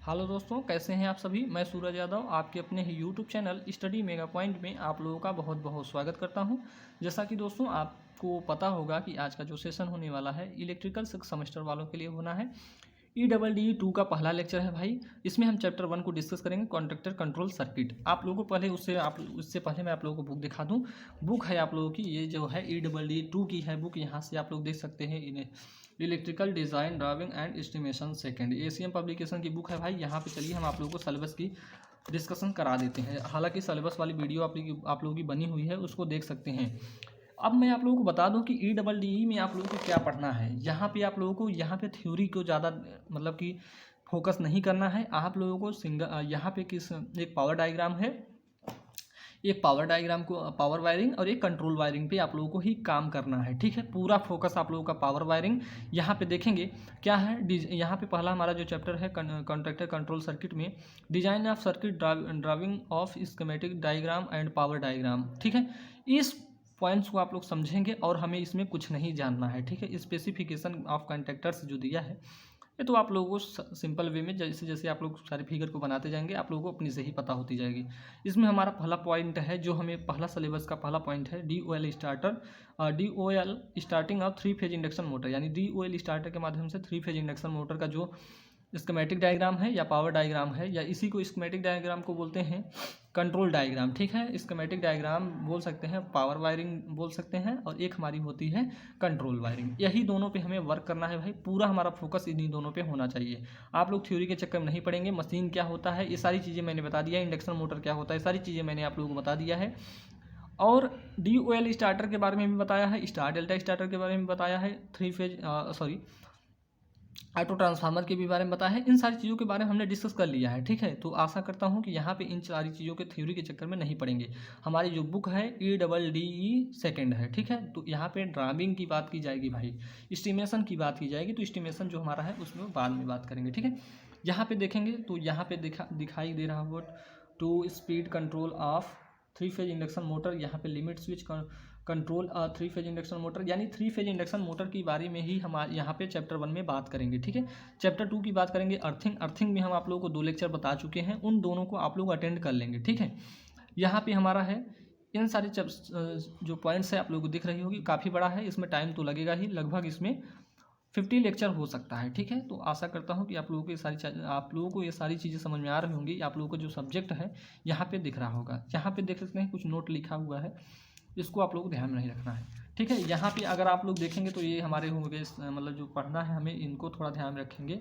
Hello दोस्तों, कैसे हैं आप सभी। मैं सूरज यादव आपके अपने ही YouTube channel Study Mega Point में आप लोगों का बहुत बहुत स्वागत करता हूं। जैसा कि दोस्तों आपको पता होगा कि आज का जो सेशन होने वाला है इलेक्ट्रिकल सेमेस्टर वालों के लिए होना है। EEE 2 का पहला लेक्चर है भाई। इसमें हम चैप्टर 1 को डिस्कस करेंगे, कॉन्ट्रैक्टर कंट्रोल सर्किट। आप लोगों को पहले उससे पहले मैं आप लोगों को बुक दिखा दूं। बुक है आप लोगों की, ये जो है EEE 2 की है बुक। यहाँ से आप लोग देख सकते हैं इन्हें, electrical design driving and estimation second, ACM publication की बुक है भाई। यहाँ पे चलिए हम आप लोगों को सिलेबस की डिस्कशन करा देते हैं। हालांकि सिलेबस वाली वीडियो आप लोगों की बनी हुई है, उसको देख सकते हैं। अब मैं आप लोगों को बता दूं कि EEE में आप लोगों को क्या पढ़ना है। यहाँ पे आप लोगों को यहाँ पे थ्योरी को ज़्यादा मतलब कि फोकस नहीं करना है। आप लोगों को यहाँ पे एक पावर डायग्राम है, एक पावर डायग्राम को पावर वायरिंग और एक कंट्रोल वायरिंग पे आप लोगों को ही काम करना है। ठीक है, पूरा फोकस आप लोगों का पावर वायरिंग। यहाँ पे देखेंगे क्या है। यहाँ पे पहला हमारा जो चैप्टर है कॉन्ट्रैक्टर कंट्रोल सर्किट में design of circuit driving of schematic diagram and power diagram. ठीक है, इस पॉइंट्स को आप लोग समझेंगे और हमें इसमें कुछ नहीं जानना है। ठीक है, स्पेसिफिकेशन ऑफ कॉन्ट्रैक्टर्स जो दिया है ये तो आप लोगों को सिंपल वे में जैसे जैसे आप लोग सारे फिगर को बनाते जाएंगे आप लोगों को अपनी से ही पता होती जाएगी। इसमें हमारा पहला पॉइंट है, जो हमें पहला सिलेबस का पहला पॉइंट है, DOL starter. DOL starting of 3 phase induction motor, यानी DOL स्टार्टर के माध्यम से 3 फेज इंडक्शन मोटर का जो स्कीमेटिक डायग्राम है या पावर डायग्राम है, या इसी को स्कीमेटिक डायग्राम को बोलते हैं कंट्रोल डायग्राम। ठीक है, स्कीमेटिक डायग्राम बोल सकते हैं, पावर वायरिंग बोल सकते हैं, और एक हमारी होती है कंट्रोल वायरिंग। यही दोनों पे हमें वर्क करना है भाई। पूरा हमारा फोकस इन्हीं दोनों पे होना चाहिए। आप लोग थ्योरी के चक्कर में नहीं पड़ेंगे। मशीन क्या होता है ये सारी चीज़ें मैंने बता दिया है, इंडक्शन मोटर क्या होता है सारी चीज़ें मैंने आप लोगों को बता दिया है। और DOL स्टार्टर के बारे में भी बताया है, स्टार डेल्टा स्टार्टर के बारे में बताया है, 3 फेज ऑटो ट्रांसफार्मर के भी बारे में बताया है। इन सारी चीज़ों के बारे में हमने डिस्कस कर लिया है। ठीक है, तो आशा करता हूँ कि यहाँ पे इन सारी चीज़ों के थ्योरी के चक्कर में नहीं पड़ेंगे। हमारी जो बुक है EEE सेकंड है। ठीक है, तो यहाँ पे ड्राइविंग की बात की जाएगी भाई, एस्टिमेशन की बात की जाएगी। तो एस्टिमेशन जो हमारा है उसमें बाद में बात करेंगे। ठीक है, यहाँ पे देखेंगे तो यहाँ पे दिखाई दे रहा होगा 2 speed control of 3 phase induction motor. यहाँ पे limit switch control 3 phase induction motor, यानी 3 फेज इंडक्शन मोटर के बारे में ही हम यहाँ पे चैप्टर 1 में बात करेंगे। ठीक है, चैप्टर 2 की बात करेंगे अर्थिंग में हम आप लोगों को 2 लेक्चर बता चुके हैं, उन दोनों को आप लोग अटेंड कर लेंगे। ठीक है, यहाँ पे हमारा है इन सारे जो पॉइंट्स है आप लोगों को दिख रही होगी, काफ़ी बड़ा है, इसमें टाइम तो लगेगा ही, लगभग इसमें 50 लेक्चर हो सकता है। ठीक है, तो आशा करता हूँ कि आप लोगों को ये सारी चीज़ें समझ में आ रही होंगी। आप लोगों को जो सब्जेक्ट है यहाँ पे दिख रहा होगा, यहाँ पे देख सकते हैं कुछ नोट लिखा हुआ है, इसको आप लोगों को ध्यान में नहीं रखना है। ठीक है, यहाँ पे अगर आप लोग देखेंगे तो ये हमारे हो गए, मतलब जो पढ़ना है हमें इनको थोड़ा ध्यान रखेंगे।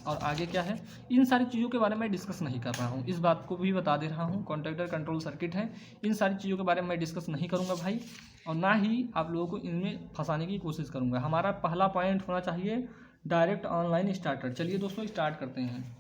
और आगे क्या है, इन सारी चीज़ों के बारे में मैं डिस्कस नहीं कर रहा हूँ, इस बात को भी बता दे रहा हूँ। कॉन्ट्रैक्टर कंट्रोल सर्किट है, इन सारी चीज़ों के बारे में मैं डिस्कस नहीं करूँगा भाई, और ना ही आप लोगों को इनमें फंसाने की कोशिश करूँगा। हमारा पहला पॉइंट होना चाहिए डायरेक्ट ऑनलाइन स्टार्टर। चलिए दोस्तों स्टार्ट करते हैं।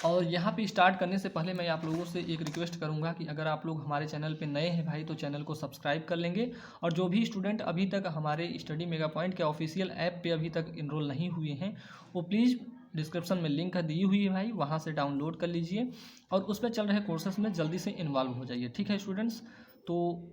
और यहाँ पे स्टार्ट करने से पहले मैं आप लोगों से एक रिक्वेस्ट करूँगा कि अगर आप लोग हमारे चैनल पे नए हैं भाई तो चैनल को सब्सक्राइब कर लेंगे। और जो भी स्टूडेंट अभी तक हमारे स्टडी मेगा पॉइंट के ऑफिशियल ऐप पे अभी तक इनरोल नहीं हुए हैं, वो प्लीज़ डिस्क्रिप्शन में लिंक दी हुई है भाई, वहाँ से डाउनलोड कर लीजिए और उस पर चल रहे कोर्सेज में जल्दी से इन्वॉल्व हो जाइए। ठीक है स्टूडेंट्स, तो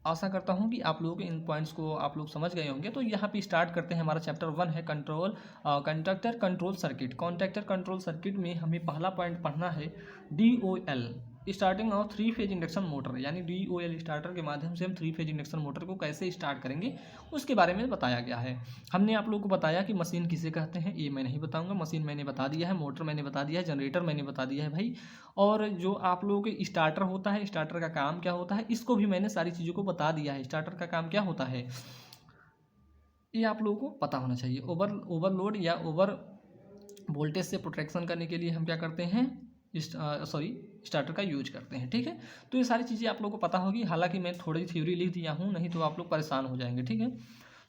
आशा करता हूँ कि आप लोगों के इन पॉइंट्स को आप लोग समझ गए होंगे। तो यहाँ पे स्टार्ट करते हैं। हमारा चैप्टर 1 है contractor control circuit. Contractor control circuit में हमें पहला पॉइंट पढ़ना है DOL starting of 3 phase induction motor, यानी DOL स्टार्टर के माध्यम से हम 3 फेज इंडक्शन मोटर को कैसे स्टार्ट करेंगे उसके बारे में बताया गया है। हमने आप लोगों को बताया कि मशीन किसे कहते हैं ये मैं नहीं बताऊंगा, मशीन मैंने बता दिया है, मोटर मैंने बता दिया है, जनरेटर मैंने बता दिया है भाई। और जो आप लोगों के स्टार्टर होता है, स्टार्टर का काम क्या होता है, इसको भी मैंने सारी चीज़ों को बता दिया है। स्टार्टर का काम क्या होता है ये आप लोगों को पता होना चाहिए। ओवरलोड या ओवर वोल्टेज से प्रोटेक्शन करने के लिए हम क्या करते हैं, स्टार्टर का यूज करते हैं। ठीक है, तो ये सारी चीज़ें आप लोगों को पता होगी। हालांकि मैं थोड़ी थ्योरी लिख दिया हूँ, नहीं तो आप लोग परेशान हो जाएंगे। ठीक है,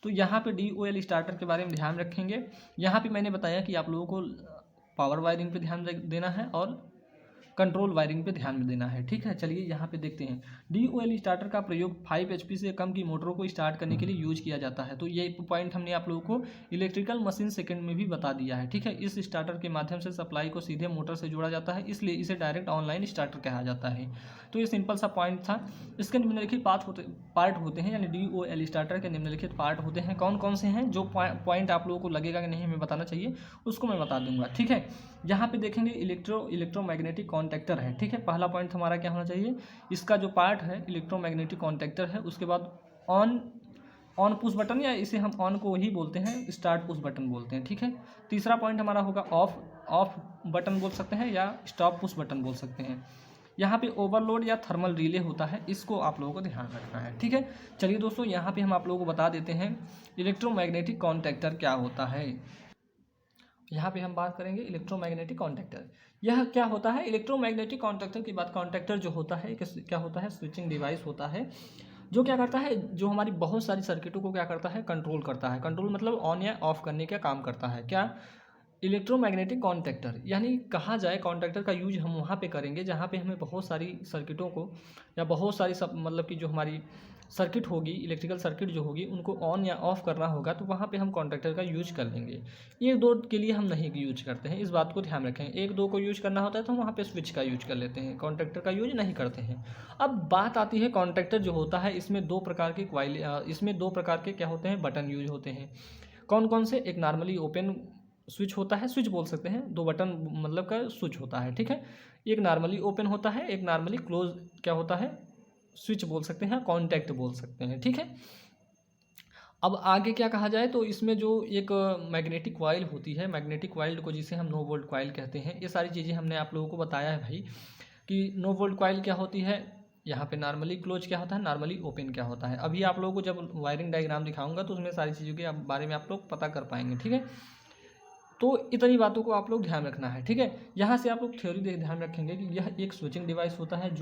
तो यहाँ पे DOL स्टार्टर के बारे में ध्यान रखेंगे। यहाँ पे मैंने बताया कि आप लोगों को पावर वायरिंग पे ध्यान देना है और कंट्रोल वायरिंग पे ध्यान में देना है। ठीक है, चलिए यहाँ पे देखते हैं। DOL स्टार्टर का प्रयोग 5 HP से कम की मोटरों को स्टार्ट करने के लिए यूज किया जाता है। तो ये पॉइंट हमने आप लोगों को इलेक्ट्रिकल मशीन सेकंड में भी बता दिया है। ठीक है, इस स्टार्टर के माध्यम से सप्लाई को सीधे मोटर से जोड़ा जाता है, इसलिए इसे डायरेक्ट ऑनलाइन स्टार्टर कहा जाता है। तो ये सिंपल सा पॉइंट था। इसके निम्नलिखित पार्ट होते हैं, यानी DOL स्टार्टर के निम्नलिखित पार्ट होते हैं। कौन कौन से हैं? जो पॉइंट आप लोगों को लगेगा कि नहीं हमें बताना चाहिए उसको मैं बता दूंगा। ठीक है, यहाँ पे देखेंगे इलेक्ट्रोमैग्नेटिक कॉन्टैक्टर है। ठीक है, पहला पॉइंट हमारा क्या होना चाहिए, इसका जो पार्ट है इलेक्ट्रोमैग्नेटिक कॉन्टैक्टर है। उसके बाद ऑन पुश बटन, या इसे हम ऑन को ही बोलते हैं, स्टार्ट पुश बटन बोलते हैं। ठीक है, तीसरा पॉइंट हमारा होगा ऑफ बटन बोल सकते हैं या स्टॉप पुश बटन बोल सकते हैं। यहाँ पे ओवरलोड या थर्मल रिले होता है, इसको आप लोगों को ध्यान रखना है। ठीक है, चलिए दोस्तों यहाँ पे हम आप लोगों को बता देते हैं इलेक्ट्रोमैग्नेटिक कॉन्टैक्टर क्या होता है। यहाँ पे हम बात करेंगे इलेक्ट्रोमैग्नेटिक कॉन्टैक्टर। यह क्या होता है? इलेक्ट्रोमैग्नेटिक कॉन्टैक्टर की बात, कॉन्टैक्टर जो होता है क्या होता है, स्विचिंग डिवाइस होता है, जो क्या करता है, जो हमारी बहुत सारी सर्किटों को क्या करता है, कंट्रोल करता है। कंट्रोल मतलब ऑन या ऑफ करने का काम करता है। क्या? इलेक्ट्रोमैग्नेटिक कॉन्टैक्टर, यानी कहा जाए कॉन्टैक्टर का यूज हम वहाँ पे करेंगे जहाँ पे हमें बहुत सारी सर्किटों को या बहुत सारी सब मतलब कि जो हमारी सर्किट होगी, इलेक्ट्रिकल सर्किट जो होगी, उनको ऑन या ऑफ करना होगा, तो वहाँ पे हम कॉन्टैक्टर का यूज कर लेंगे। एक दो के लिए हम नहीं यूज करते हैं, इस बात को ध्यान रखें। एक दो को यूज करना होता है तो हम वहाँ पे स्विच का यूज कर लेते हैं, कॉन्टैक्टर का यूज नहीं करते हैं। अब बात आती है कॉन्टैक्टर जो होता है, इसमें दो प्रकार के क्या होते हैं, बटन यूज होते हैं। कौन कौन से? एक नॉर्मली ओपन स्विच होता है, स्विच बोल सकते हैं, दो बटन मतलब का स्विच होता है। ठीक है, एक नॉर्मली ओपन होता है, एक नॉर्मली क्लोज क्या होता है, स्विच बोल सकते हैं, कॉन्टैक्ट बोल सकते हैं। ठीक है, अब आगे क्या कहा जाए तो इसमें जो एक मैग्नेटिक कॉइल होती है, मैग्नेटिक कॉइल को जिसे हम नो वोल्ट कॉइल कहते हैं, ये सारी चीज़ें हमने आप लोगों को बताया है भाई कि नो वोल्ट कॉइल क्या होती है, यहाँ पे नॉर्मली क्लोज क्या होता है, नॉर्मली ओपन क्या होता है। अभी आप लोगों को जब वायरिंग डायग्राम दिखाऊंगा तो उसमें सारी चीज़ों के बारे में आप लोग पता कर पाएंगे। ठीक है, तो इतनी बातों को आप लोग ध्यान रखना है। ठीक है, यहाँ से आप लोग थ्योरी ध्यान रखेंगे कि यह एक स्विचिंग डिवाइस होता है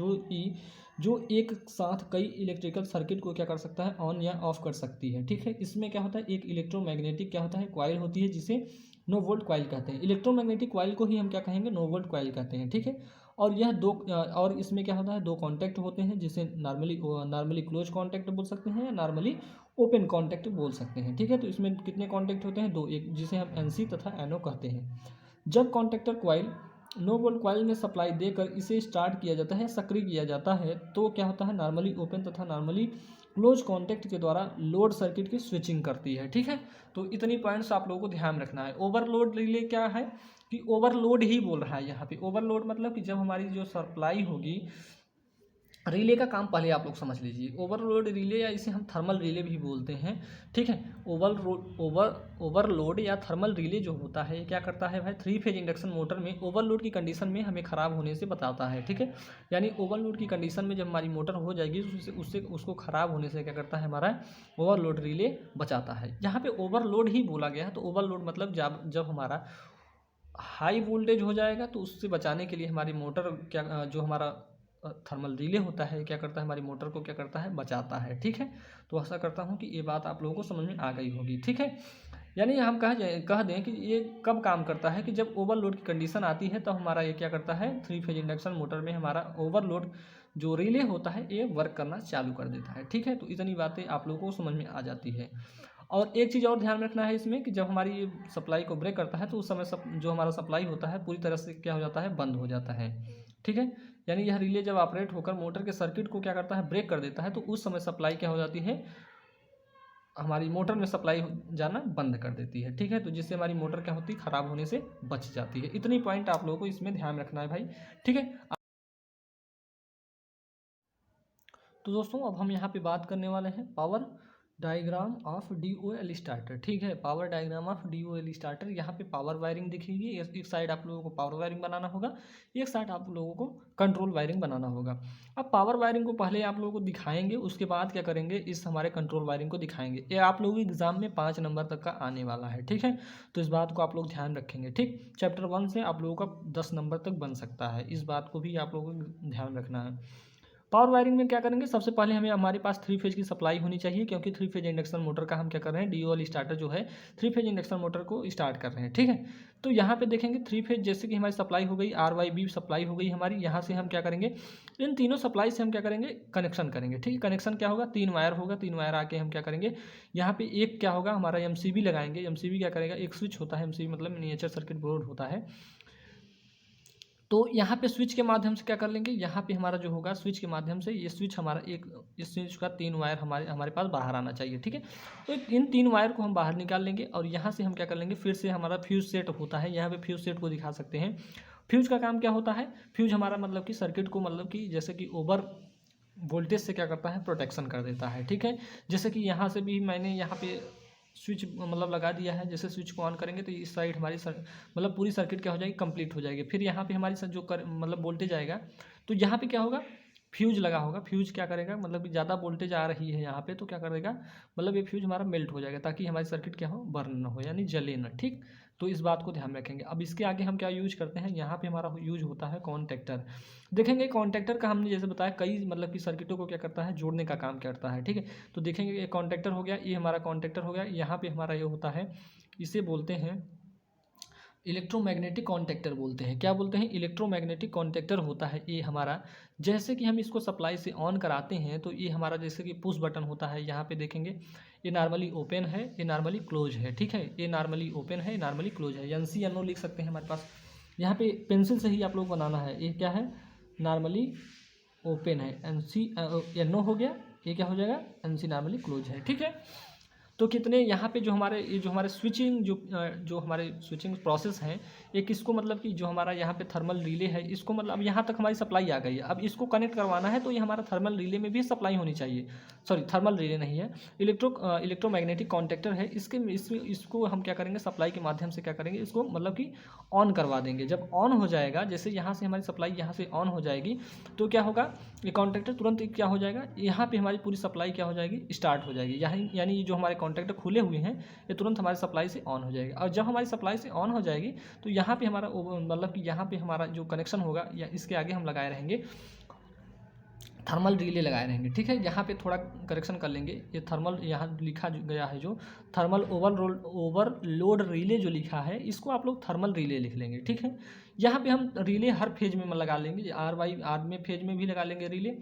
जो एक साथ कई इलेक्ट्रिकल सर्किट को क्या कर सकता है, ऑन या ऑफ कर सकती है। ठीक है, इसमें क्या होता है, एक इलेक्ट्रोमैग्नेटिक क्या होता है, कॉइल होती है, जिसे नो वोल्ट कॉइल कहते हैं। इलेक्ट्रोमैग्नेटिक कॉइल को ही हम क्या कहेंगे, नो वोल्ट कॉइल कहते हैं। ठीक है, और यह दो और इसमें क्या होता है, दो कॉन्टैक्ट होते हैं, जिसे नॉर्मली क्लोज कॉन्टैक्ट बोल सकते हैं या नॉर्मली ओपन कॉन्टैक्ट बोल सकते हैं। ठीक है, तो इसमें कितने कॉन्टैक्ट होते हैं, दो, एक जिसे हम NC तथा NO कहते हैं। जब contactor coil no volt coil में सप्लाई देकर इसे स्टार्ट किया जाता है, सक्रिय किया जाता है, तो क्या होता है, नॉर्मली ओपन तथा नॉर्मली क्लोज कॉन्टैक्ट के द्वारा लोड सर्किट की स्विचिंग करती है। ठीक है, तो इतनी पॉइंट्स आप लोगों को ध्यान रखना है। ओवरलोड रिले क्या है कि ओवरलोड ही बोल रहा है यहाँ पे। ओवरलोड मतलब कि जब हमारी जो सप्लाई होगी, रिले का काम पहले आप लोग समझ लीजिए। ओवरलोड रिले या इसे हम थर्मल रिले भी बोलते हैं। ठीक है, ओवरलोड या थर्मल रिले जो होता है, क्या करता है भाई, 3 फेज इंडक्शन मोटर में ओवरलोड की कंडीशन में हमें ख़राब होने से बताता है। ठीक है, यानी ओवरलोड की कंडीशन में जब हमारी मोटर हो जाएगी तो उसको ख़राब होने से क्या करता है, हमारा ओवरलोड रिले बचाता है। यहाँ पे ओवरलोड ही बोला गया है, तो ओवरलोड मतलब जब हमारा हाई वोल्टेज हो जाएगा तो उससे बचाने के लिए हमारी मोटर क्या, जो हमारा थर्मल रिले होता है, क्या करता है, हमारी मोटर को क्या करता है, बचाता है। ठीक है, तो आशा करता हूँ कि ये बात आप लोगों को समझ में आ गई होगी। ठीक है, यानी हम कह दें कि ये कब काम करता है कि जब ओवरलोड की कंडीशन आती है, तो हमारा ये क्या करता है, 3 फेज इंडक्शन मोटर में हमारा ओवरलोड जो रिले होता है ये वर्क करना चालू कर देता है। ठीक है, तो इतनी बातें आप लोगों को समझ में आ जाती है। और एक चीज़ और ध्यान रखना है इसमें कि जब हमारी सप्लाई को ब्रेक करता है तो उस समय जो हमारा सप्लाई होता है पूरी तरह से क्या हो जाता है, बंद हो जाता है। ठीक है, यानी यह रिले जब ऑपरेट होकर मोटर के सर्किट को क्या करता है, ब्रेक कर देता है, तो उस समय सप्लाई क्या हो जाती है, हमारी मोटर में सप्लाई जाना बंद कर देती है। ठीक है, तो जिससे हमारी मोटर क्या होती है, ख़राब होने से बच जाती है। इतनी पॉइंट आप लोगों को इसमें ध्यान रखना है भाई। ठीक है, तो दोस्तों अब हम यहाँ पे बात करने वाले हैं power diagram of DOL starter. ठीक है, power diagram of DOL starter. यहाँ पे पावर वायरिंग दिखेगी, एक साइड आप लोगों को पावर वायरिंग बनाना होगा, एक साइड आप लोगों को कंट्रोल वायरिंग बनाना होगा। अब पावर वायरिंग को पहले आप लोगों को दिखाएंगे, उसके बाद क्या करेंगे, इस हमारे कंट्रोल वायरिंग को दिखाएंगे। ये आप लोगों के एग्जाम में 5 नंबर तक का आने वाला है। ठीक है, तो इस बात को आप लोग ध्यान रखेंगे। ठीक, चैप्टर 1 से आप लोगों का 10 नंबर तक बन सकता है, इस बात को भी आप लोगों को ध्यान रखना है। पावर वायरिंग में क्या करेंगे, सबसे पहले हमें हमारे पास 3 फेज की सप्लाई होनी चाहिए, क्योंकि 3 फेज इंडक्शन मोटर का हम क्या कर रहे हैं, DOL स्टार्टर जो है 3 फेज इंडक्शन मोटर को स्टार्ट कर रहे हैं, ठीक है। तो यहाँ पे देखेंगे 3 फेज जैसे कि हमारी सप्लाई हो गई, RYB सप्लाई हो गई हमारी, यहाँ से हम क्या करेंगे, इन तीनों सप्लाई से हम क्या करेंगे, कनेक्शन करेंगे, ठीक है। कनेक्शन क्या होगा, 3 वायर होगा, 3 वायर आके हम क्या करेंगे, यहाँ पे एक क्या होगा हमारा MCB लगाएंगे। MCB क्या करेगा, एक स्विच होता है, MCB मतलब मिनिएचर सर्किट बोर्ड होता है। तो यहाँ पे स्विच के माध्यम से क्या कर लेंगे, यहाँ पे हमारा जो होगा स्विच के माध्यम से ये स्विच हमारा एक, इस स्विच का 3 वायर हमारे पास बाहर आना चाहिए, ठीक है। तो इन 3 वायर को हम बाहर निकाल लेंगे और यहाँ से हम क्या कर लेंगे, फिर से हमारा फ्यूज सेट होता है, यहाँ पे फ्यूज सेट को दिखा सकते हैं। फ्यूज का काम क्या होता है, फ्यूज हमारा मतलब कि सर्किट को मतलब कि जैसे कि ओवर वोल्टेज से क्या करता है, प्रोटेक्शन कर देता है, ठीक है। जैसे कि यहाँ से भी मैंने यहाँ पे स्विच मतलब लगा दिया है, जैसे स्विच को ऑन करेंगे तो इस साइड हमारी मतलब पूरी सर्किट क्या हो जाएगी, कंप्लीट हो जाएगी। फिर यहाँ पे हमारी जो मतलब वोल्टेज आएगा, तो यहाँ पे क्या होगा, फ्यूज लगा होगा, फ्यूज क्या करेगा, मतलब कि ज़्यादा वोल्टेज आ रही है यहाँ पे, तो क्या करेगा, मतलब ये फ्यूज हमारा मेल्ट हो जाएगा, ताकि हमारी सर्किट क्या हो, बर्न ना हो, यानी जले ना, ठीक। तो इस बात को ध्यान रखेंगे। अब इसके आगे हम क्या यूज करते हैं, यहाँ पे हमारा यूज होता है कॉन्टैक्टर। देखेंगे कॉन्टैक्टर का हमने जैसे बताया कई मतलब कि सर्किटों को क्या करता है, जोड़ने का काम करता है, ठीक है। तो देखेंगे ये कॉन्टैक्टर हो गया, ये हमारा कॉन्टैक्टर हो गया, यहाँ पे हमारा ये होता है, इसे बोलते हैं इलेक्ट्रोमैग्नेटिक कॉन्टैक्टर बोलते हैं। क्या बोलते हैं, इलेक्ट्रोमैग्नेटिक कॉन्टैक्टर होता है ये हमारा। जैसे कि हम इसको सप्लाई से ऑन कराते हैं तो ये हमारा जैसे कि पुश बटन होता है, यहाँ पे देखेंगे ये नॉर्मली ओपन है, ये नॉर्मली क्लोज है, ठीक है। ये नॉर्मली ओपन है, नॉर्मली क्लोज है, NC NO लिख सकते हैं हमारे पास। यहाँ पे पेंसिल से ही आप लोग बनाना है, ये क्या है, नॉर्मली ओपन है, NO हो गया, ये क्या हो जाएगा, NC नॉर्मली क्लोज है, ठीक है। तो कितने यहाँ पे जो हमारे स्विचिंग जो हमारे स्विचिंग प्रोसेस हैं, एक इसको मतलब कि जो हमारा यहाँ पे थर्मल रिले है, इसको मतलब अब यहाँ तक हमारी सप्लाई आ गई है, अब इसको कनेक्ट करवाना है, तो ये हमारा थर्मल रिले में भी सप्लाई होनी चाहिए। सॉरी, थर्मल रिले नहीं है, इलेक्ट्रोमैग्नेटिक कॉन्टैक्टर है। इसको हम क्या करेंगे, सप्लाई के माध्यम से क्या करेंगे, इसको मतलब कि ऑन करवा देंगे। जब ऑन हो जाएगा, जैसे यहाँ से हमारी सप्लाई यहाँ से ऑन हो जाएगी, तो क्या होगा, ये कॉन्टैक्टर तुरंत क्या हो जाएगा, यहाँ पे हमारी पूरी सप्लाई क्या हो जाएगी, स्टार्ट हो जाएगी। यानी ये जो हमारे कॉन्टैक्टर खुले हुए हैं, ये तुरंत हमारी सप्लाई से ऑन हो जाएगी। और जब हमारी सप्लाई से ऑन हो जाएगी, तो यहाँ पे हमारा मतलब कि यहाँ पे हमारा जो कनेक्शन होगा, या इसके आगे हम लगाए रहेंगे थर्मल रिले लगाए रहेंगे, ठीक है। यहाँ पे थोड़ा करेक्शन कर लेंगे, ये थर्मल यहाँ लिखा गया है जो थर्मल ओवरलोड रिले जो लिखा है, इसको आप लोग थर्मल रिले लिख लेंगे, ठीक है। यहाँ पे हम रिले हर फेज में लगा लेंगे, आर में फेज में भी लगा लेंगे रिले,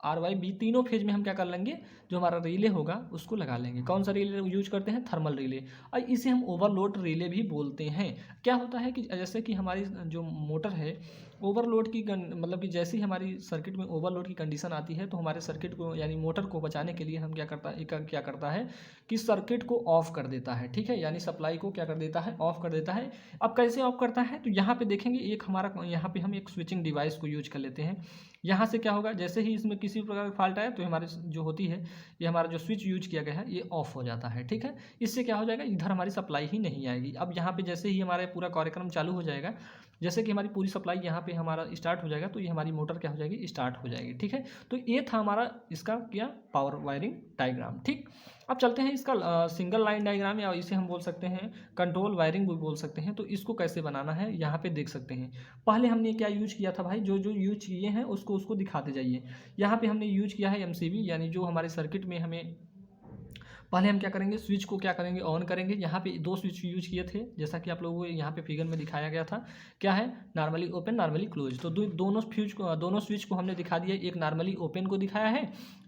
RYB तीनों फेज में हम क्या कर लेंगे, जो हमारा रिले होगा उसको लगा लेंगे। कौन सा रिले यूज करते हैं, थर्मल रिले, और इसे हम ओवरलोड रिले भी बोलते हैं। क्या होता है कि जैसे कि हमारी जो मोटर है, ओवरलोड की मतलब कि जैसे ही हमारी सर्किट में ओवरलोड की कंडीशन आती है, तो हमारे सर्किट को यानी मोटर को बचाने के लिए हम क्या करता है कि सर्किट को ऑफ कर देता है, ठीक है। यानी सप्लाई को क्या कर देता है, ऑफ कर देता है। अब कैसे ऑफ करता है, तो यहाँ पे देखेंगे एक हमारा, यहाँ पे हम एक स्विचिंग डिवाइस को यूज कर लेते हैं। यहाँ से क्या होगा, जैसे ही इसमें किसी प्रकार का फॉल्ट आया, तो हमारे जो होती है, ये हमारा जो स्विच यूज किया गया है, ये ऑफ हो जाता है, ठीक है। इससे क्या हो जाएगा, इधर हमारी सप्लाई ही नहीं आएगी। अब यहाँ पे जैसे ही हमारा पूरा कार्यक्रम चालू हो जाएगा, जैसे कि हमारी पूरी सप्लाई यहाँ पे हमारा स्टार्ट हो जाएगा, तो ये हमारी मोटर क्या हो जाएगी, स्टार्ट हो जाएगी, ठीक है। तो ये था हमारा इसका क्या, पावर वायरिंग डायग्राम, ठीक। अब चलते हैं इसका सिंगल लाइन डायग्राम, या इसे हम बोल सकते हैं कंट्रोल वायरिंग भी बोल सकते हैं। तो इसको कैसे बनाना है, यहाँ पे देख सकते हैं। पहले हमने क्या यूज किया था भाई, जो यूज किए हैं उसको दिखाते जाइए। यहाँ पे हमने यूज किया है MCB, यानी जो हमारे सर्किट में हमें पहले हम क्या करेंगे, स्विच को क्या करेंगे, ऑन करेंगे। यहाँ पे 2 स्विच यूज किए थे, जैसा कि आप लोगों को यहाँ पे फिगर में दिखाया गया था, क्या है, नॉर्मली ओपन, नॉर्मली क्लोज। तो दोनों स्विच को हमने दिखा दिया, एक नॉर्मली ओपन को दिखाया है,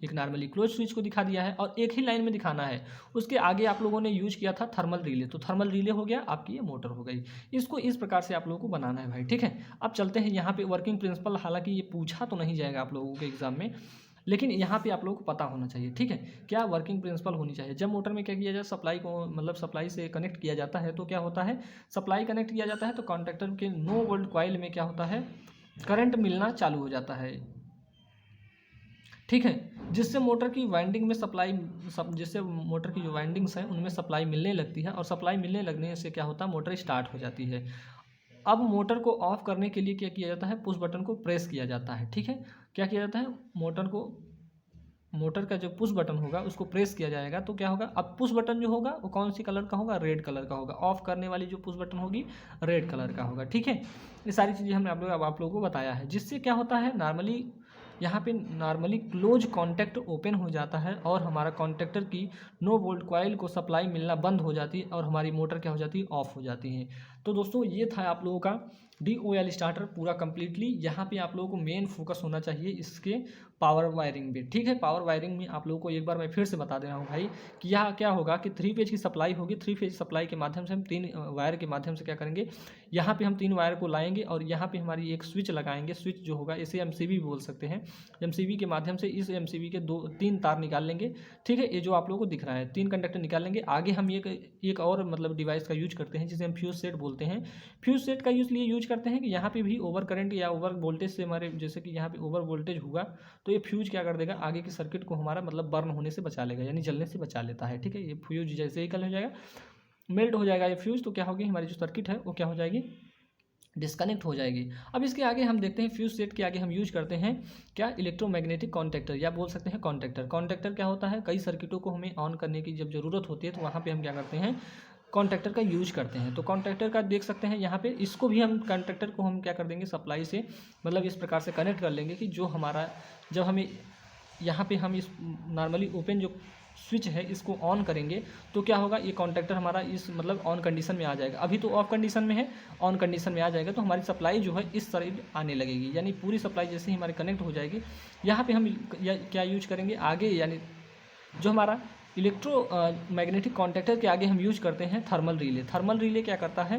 एक नॉर्मली क्लोज स्विच को दिखा दिया है, और एक ही लाइन में दिखाना है। उसके आगे आप लोगों ने यूज किया था थर्मल रिले, तो थर्मल रिले हो गया, आपकी ये मोटर हो गई। इसको इस प्रकार से आप लोगों को बनाना है भाई, ठीक है। अब चलते हैं यहाँ पे वर्किंग प्रिंसिपल, हालांकि ये पूछा तो नहीं जाएगा आप लोगों के एग्जाम में, लेकिन यहाँ पे आप लोगों को पता होना चाहिए, ठीक है। क्या वर्किंग प्रिंसिपल होनी चाहिए, जब मोटर में क्या किया जाए, सप्लाई को मतलब सप्लाई से कनेक्ट किया जाता है, तो क्या होता है, सप्लाई कनेक्ट किया जाता है, तो कॉन्टैक्टर के नो वोल्ट कॉइल में क्या होता है, करंट मिलना चालू हो जाता है, ठीक है। जिससे मोटर की वाइंडिंग में जिससे मोटर की जो वाइंडिंग्स हैं उनमें सप्लाई मिलने लगती है, और सप्लाई मिलने लगने से क्या होता है, मोटर स्टार्ट हो जाती है। अब मोटर को ऑफ करने के लिए क्या किया जाता है, पुश बटन को प्रेस किया जाता है, ठीक है। क्या किया जाता है, मोटर को मोटर का जो पुश बटन होगा उसको प्रेस किया जाएगा तो क्या होगा, अब पुश बटन जो होगा वो कौन सी कलर का होगा, रेड कलर का होगा। ऑफ करने वाली जो पुश बटन होगी रेड कलर का होगा। ठीक है, ये सारी चीज़ें हमने आप लोगों को बताया है। जिससे क्या होता है, नॉर्मली यहाँ पे नॉर्मली क्लोज कॉन्टैक्ट ओपन हो जाता है और हमारा कॉन्टैक्टर की नो वोल्ट कॉइल को सप्लाई मिलना बंद हो जाती है और हमारी मोटर क्या हो जाती है, ऑफ हो जाती है। तो दोस्तों ये था आप लोगों का DOL स्टार्टर पूरा कंप्लीटली। यहाँ पे आप लोगों को मेन फोकस होना चाहिए इसके पावर वायरिंग पे। ठीक है, पावर वायरिंग में आप लोगों को एक बार मैं फिर से बता दे रहा हूँ भाई कि यहाँ क्या होगा कि 3 फेज की सप्लाई होगी। 3 फेज सप्लाई के माध्यम से हम 3 वायर के माध्यम से क्या करेंगे, यहाँ पे हम 3 वायर को लाएंगे और यहाँ पे हमारी एक स्विच लगाएंगे। स्विच जो होगा इसे MCB बोल सकते हैं। MCB के माध्यम से इस MCB के 3 तार निकाल लेंगे। ठीक है, ये जो आप लोगों को दिख रहा है 3 कंडक्टर निकाल लेंगे। आगे हम एक और मतलब डिवाइस का यूज करते हैं जिसे हम फ्यूज सेट बोलते हैं। फ्यूज सेट का इसलिए यूज करते हैं कि यहाँ पे भी ओवर करंट या ओवर वोल्टेज से हमारे, जैसे कि यहाँ पे ओवर वोल्टेज होगा तो ये फ्यूज क्या कर देगा, आगे के सर्किट को हमारा मतलब बर्न होने से बचा लेगा, यानी जलने से बचा लेता है। ठीक है, ये फ्यूज जैसे ही कल हो जाएगा, मेल्ट हो जाएगा ये फ्यूज, तो क्या होगी हमारी जो सर्किट है वो क्या हो जाएगी, डिस्कनेक्ट हो जाएगी। अब इसके आगे हम देखते हैं फ्यूज सेट के आगे हम यूज करते हैं क्या, इलेक्ट्रोमैग्नेटिक कॉन्टैक्टर या बोल सकते हैं कॉन्टैक्टर। कॉन्टैक्टर क्या होता है, कई सर्किटों को हमें ऑन करने की जब ज़रूरत होती है तो वहाँ पे हम क्या करते हैं, कॉन्टैक्टर का यूज करते हैं। तो कॉन्टैक्टर का देख सकते हैं यहाँ पे, इसको भी हम कॉन्टैक्टर को हम क्या कर देंगे, सप्लाई से मतलब इस प्रकार से कनेक्ट कर लेंगे कि जो हमारा जब हमें यहाँ पे हम इस नॉर्मली ओपन जो स्विच है इसको ऑन करेंगे तो क्या होगा, ये कॉन्टैक्टर हमारा इस मतलब ऑन कंडीशन में आ जाएगा। अभी तो ऑफ कंडीशन में है, ऑन कंडीशन में आ जाएगा तो हमारी सप्लाई जो है इस साइड आने लगेगी, यानी पूरी सप्लाई जैसे ही हमारी कनेक्ट हो जाएगी। यहाँ पे हम क्या यूज करेंगे आगे, यानी जो हमारा मैग्नेटिक कॉन्टैक्टर के आगे हम यूज करते हैं थर्मल रिले। थर्मल रिले क्या करता है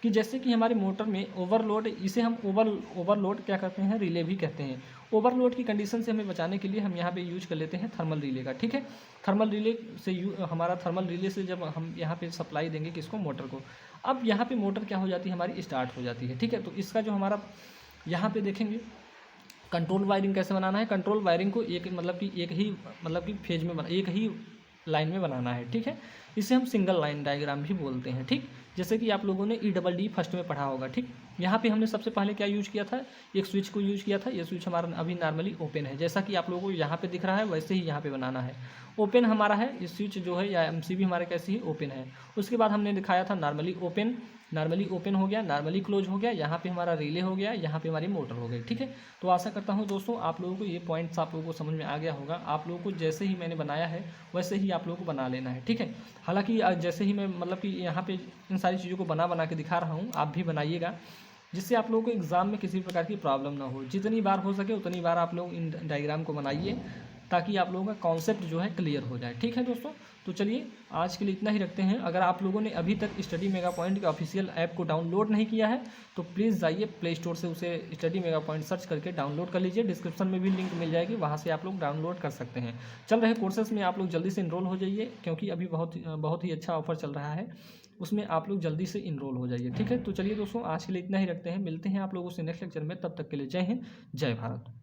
कि जैसे कि हमारे मोटर में ओवरलोड, इसे हम ओवरलोड क्या करते हैं, रिले भी कहते हैं। ओवरलोड की कंडीशन से हमें बचाने के लिए हम यहाँ पे यूज कर लेते हैं थर्मल रिले का। ठीक है, थर्मल रिले से हमारा थर्मल रिले से जब हम यहाँ पे सप्लाई देंगे किसको, मोटर को, अब यहाँ पे मोटर क्या हो जाती है हमारी, स्टार्ट हो जाती है। ठीक है, तो इसका जो हमारा यहाँ पे देखेंगे कंट्रोल वायरिंग कैसे बनाना है। कंट्रोल वायरिंग को एक ही फेज में एक ही लाइन में बनाना है। ठीक है, इसे हम सिंगल लाइन डायग्राम भी बोलते हैं। ठीक, जैसे कि आप लोगों ने EDD फर्स्ट में पढ़ा होगा। ठीक, यहाँ पे हमने सबसे पहले क्या यूज किया था, एक स्विच को यूज किया था। ये स्विच हमारा अभी नॉर्मली ओपन है, जैसा कि आप लोगों को यहाँ पे दिख रहा है वैसे ही यहाँ पे बनाना है। ओपन हमारा है ये स्विच जो है, या MCB हमारे कैसे ही ओपन है। उसके बाद हमने दिखाया था नॉर्मली ओपन हो गया, नॉर्मली क्लोज हो गया, यहाँ पे हमारा रिले हो गया, यहाँ पे हमारी मोटर हो गई। ठीक है, तो आशा करता हूँ दोस्तों आप लोगों को ये पॉइंट्स आप लोगों को समझ में आ गया होगा। आप लोगों को जैसे ही मैंने बनाया है वैसे ही आप लोगों को बना लेना है। ठीक है, हालांकि जैसे ही मैं मतलब कि यहाँ पे इन सारी चीज़ों को बना के दिखा रहा हूँ, आप भी बनाइएगा जिससे आप लोगों को एग्ज़ाम में किसी प्रकार की प्रॉब्लम ना हो। जितनी बार हो सके उतनी बार आप लोग इन डायग्राम को बनाइए ताकि आप लोगों का कॉन्सेप्ट जो है क्लियर हो जाए। ठीक है दोस्तों, तो चलिए आज के लिए इतना ही रखते हैं। अगर आप लोगों ने अभी तक स्टडी मेगा पॉइंट के ऑफिशियल ऐप को डाउनलोड नहीं किया है तो प्लीज़ जाइए प्ले स्टोर से उसे स्टडी मेगा पॉइंट सर्च करके डाउनलोड कर लीजिए। डिस्क्रिप्शन में भी लिंक मिल जाएगी, वहाँ से आप लोग डाउनलोड कर सकते हैं। चल रहे कोर्सेज में आप लोग जल्दी से इनरोल हो जाइए, क्योंकि अभी बहुत ही अच्छा ऑफर चल रहा है, उसमें आप लोग जल्दी से इनरोल हो जाइए। ठीक है, तो चलिए दोस्तों आज के लिए इतना ही रखते हैं। मिलते हैं आप लोगों से नेक्स्ट लेक्चर में, तब तक के लिए जय हिंद, जय भारत।